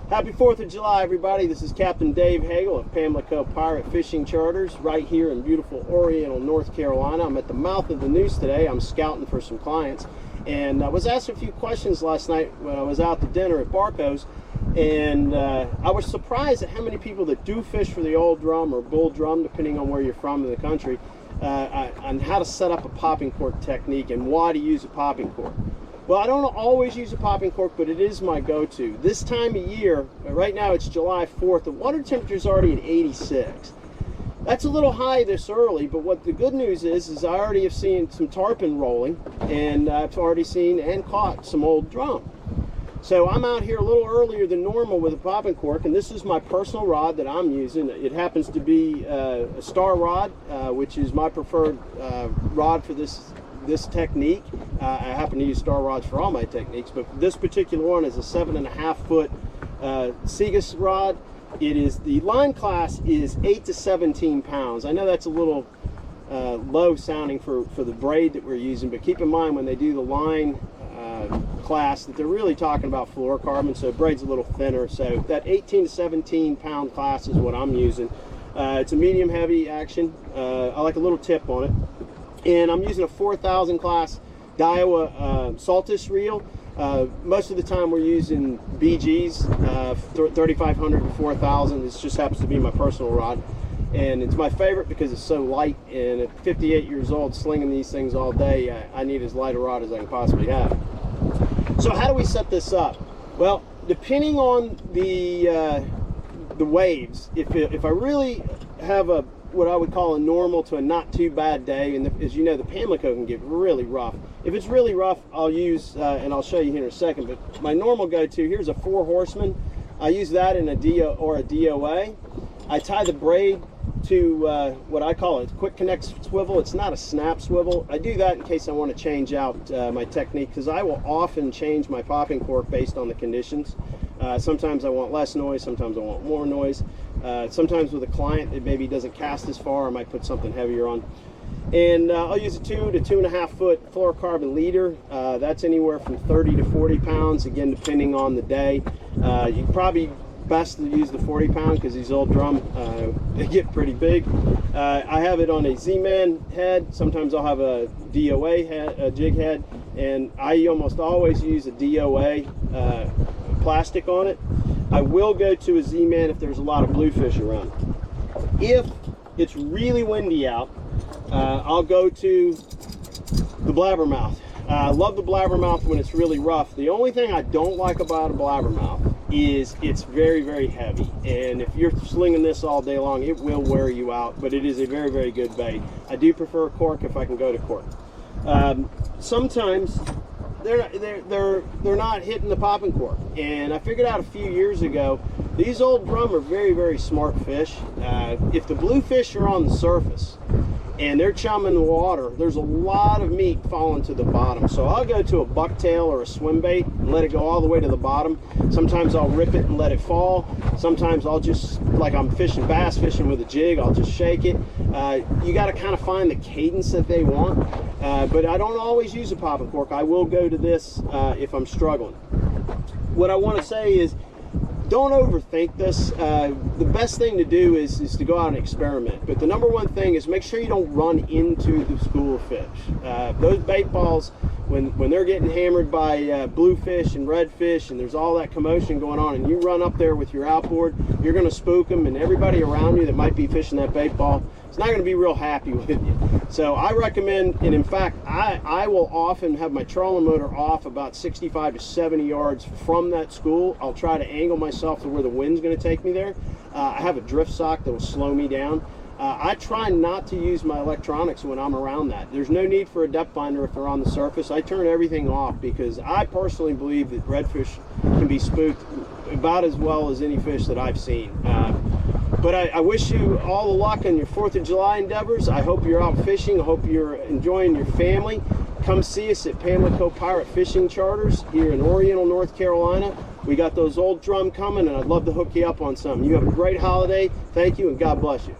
Happy 4th of July, everybody. This is Captain Dave Hegel of Pamlico Pirate Fishing Charters right here in beautiful Oriental, North Carolina. I'm at the mouth of the Neuse today. I'm scouting for some clients. And I was asked a few questions last night when I was out to dinner at Barco's. And I was surprised at how many people that do fish for the old drum or bull drum, depending on where you're from in the country, on how to set up a popping cork technique and why to use a popping cork. Well, I don't always use a popping cork, but it is my go-to. This time of year, right now it's July 4th, the water temperature is already at 86. That's a little high this early, but what the good news is I already have seen some tarpon rolling, and I've already seen and caught some old drum. So I'm out here a little earlier than normal with a popping cork, and this is my personal rod that I'm using. It happens to be a star rod, which is my preferred rod for this technique. I happen to use star rods for all my techniques, but this particular one is a 7.5 foot Segas rod. The line class is 8 to 17 pounds. I know that's a little low sounding for the braid that we're using, but keep in mind when they do the line class that they're really talking about fluorocarbon, so braid's a little thinner. So that 18 to 17 pound class is what I'm using. It's a medium heavy action. I like a little tip on it. And I'm using a 4,000 class Daiwa Saltish reel. Most of the time we're using BGs, 3,500 to 4,000. This just happens to be my personal rod. And it's my favorite because it's so light, and at 58 years old, slinging these things all day, I need as light a rod as I can possibly have. So how do we set this up? Well, depending on the waves, if I really have what I would call a normal to a not too bad day, and as you know, the Pamlico can get really rough. If it's really rough, I'll use, and I'll show you here in a second, but my normal go-to, here's a 4 horseman. I use that in a DOA. I tie the braid to what I call a quick connect swivel. It's not a snap swivel. I do that in case I want to change out my technique, because I will often change my popping cork based on the conditions. Sometimes I want less noise, sometimes I want more noise. Sometimes with a client that maybe doesn't cast as far, I might put something heavier on. And I'll use a 2 to 2.5 foot fluorocarbon leader. That's anywhere from 30 to 40 pounds, again, depending on the day. You probably best to use the 40 pound because these old drum, they get pretty big. I have it on a Z-Man head. Sometimes I'll have a DOA head, a jig head, and I almost always use a DOA plastic on it. I will go to a Z-Man if there's a lot of bluefish around. If it's really windy out, I'll go to the blabbermouth. I love the blabbermouth when it's really rough. The only thing I don't like about a blabbermouth is it's very, very heavy. And if you're slinging this all day long, it will wear you out, but it is a very, very good bait. I do prefer cork if I can go to cork. Sometimes they're not hitting the popping cork, and I figured out a few years ago these old drum are very, very smart fish. If the bluefish are on the surface and they're chumming the water, there's a lot of meat falling to the bottom. So I'll go to a bucktail or a swim bait and let it go all the way to the bottom. Sometimes I'll rip it and let it fall. Sometimes I'll just, like I'm fishing bass fishing with a jig, I'll just shake it. You got to kind of find the cadence that they want. But I don't always use a popping cork. I will go to this if I'm struggling. What I want to say is, don't overthink this. The best thing to do is to go out and experiment. But the number one thing is make sure you don't run into the school of fish. Those bait balls, when they're getting hammered by bluefish and redfish, and there's all that commotion going on, and you run up there with your outboard, you're going to spook them, and everybody around you that might be fishing that bait ball is not going to be real happy with you. So I recommend, and in fact, I will often have my trolling motor off about 65 to 70 yards from that school. I'll try to angle myself to where the wind's going to take me there. I have a drift sock that will slow me down. I try not to use my electronics when I'm around that. There's no need for a depth finder if they're on the surface. I turn everything off because I personally believe that redfish can be spooked about as well as any fish that I've seen. But I wish you all the luck in your 4th of July endeavors. I hope you're out fishing. I hope you're enjoying your family. Come see us at Pamlico Pirate Fishing Charters here in Oriental, North Carolina. We got those old drum coming, and I'd love to hook you up on something. You have a great holiday. Thank you, and God bless you.